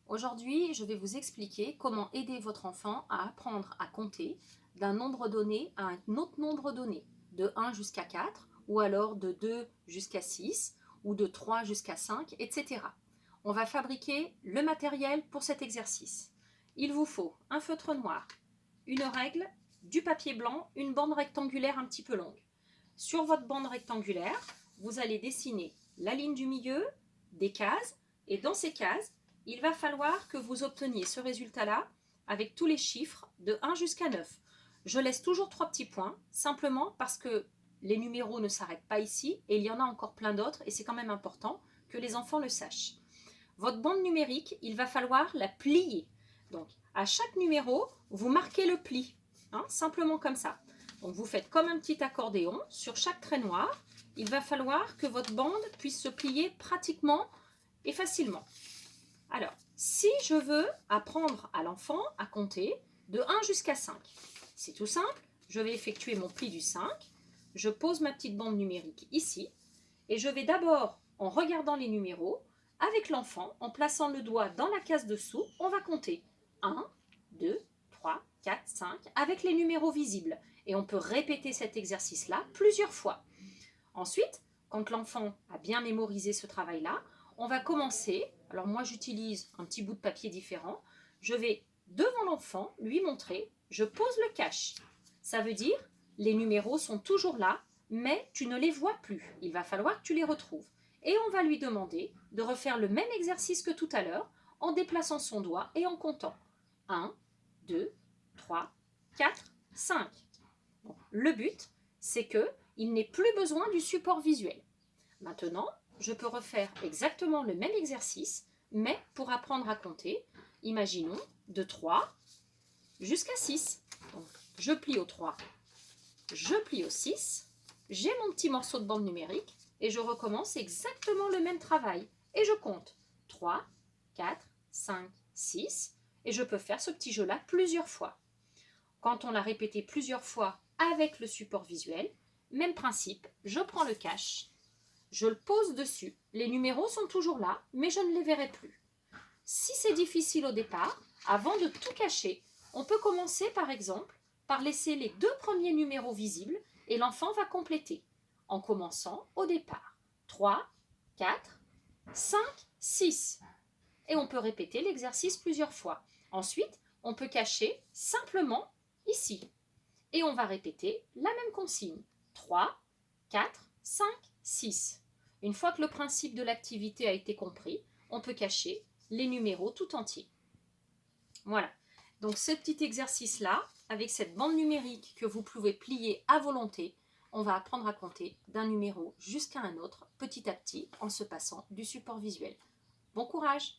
Aujourd'hui, je vais vous expliquer comment aider votre enfant à apprendre à compter d'un nombre donné à un autre nombre donné, de 1 jusqu'à 4, ou alors de 2 jusqu'à 6, ou de 3 jusqu'à 5, etc. On va fabriquer le matériel pour cet exercice. Il vous faut un feutre noir, une règle, du papier blanc, une bande rectangulaire un petit peu longue. Sur votre bande rectangulaire, vous allez dessiner la ligne du milieu, des cases, et dans ces cases, il va falloir que vous obteniez ce résultat-là avec tous les chiffres de 1 jusqu'à 9. Je laisse toujours 3 petits points, simplement parce que les numéros ne s'arrêtent pas ici, et il y en a encore plein d'autres, et c'est quand même important que les enfants le sachent. Votre bande numérique, il va falloir la plier. Donc, à chaque numéro, vous marquez le pli, simplement comme ça. Donc, vous faites comme un petit accordéon sur chaque trait noir. Il va falloir que votre bande puisse se plier pratiquement et facilement. Alors, si je veux apprendre à l'enfant à compter de 1 jusqu'à 5, c'est tout simple. Je vais effectuer mon pli du 5. Je pose ma petite bande numérique ici. Et je vais d'abord, en regardant les numéros, avec l'enfant, en plaçant le doigt dans la case dessous, on va compter 1, 2, 3, 4, 5, avec les numéros visibles. Et on peut répéter cet exercice-là plusieurs fois. Ensuite, quand l'enfant a bien mémorisé ce travail-là, on va commencer. Alors moi, j'utilise un petit bout de papier différent. Je vais, devant l'enfant, lui montrer, je pose le cache. Ça veut dire, les numéros sont toujours là, mais tu ne les vois plus. Il va falloir que tu les retrouves. Et on va lui demander de refaire le même exercice que tout à l'heure, en déplaçant son doigt et en comptant. 1, 2, 3, 4, 5. Bon, le but, c'est qu'il n'ait plus besoin du support visuel. Maintenant, je peux refaire exactement le même exercice, mais pour apprendre à compter, imaginons de 3 jusqu'à 6. Donc, je plie au 3, je plie au 6, j'ai mon petit morceau de bande numérique et je recommence exactement le même travail. Et je compte 3, 4, 5, 6 et je peux faire ce petit jeu-là plusieurs fois. Quand on l'a répété plusieurs fois avec le support visuel, même principe, je prends le cache, je le pose dessus. Les numéros sont toujours là, mais je ne les verrai plus. Si c'est difficile au départ, avant de tout cacher, on peut commencer par exemple par laisser les 2 premiers numéros visibles et l'enfant va compléter en commençant au départ. 3, 4, 5, 6. Et on peut répéter l'exercice plusieurs fois. Ensuite, on peut cacher simplement ici. Et on va répéter la même consigne. 3, 4, 5, 6. Une fois que le principe de l'activité a été compris, on peut cacher les numéros tout entiers. Voilà. Donc ce petit exercice-là, avec cette bande numérique que vous pouvez plier à volonté, on va apprendre à compter d'un numéro jusqu'à un autre, petit à petit, en se passant du support visuel. Bon courage!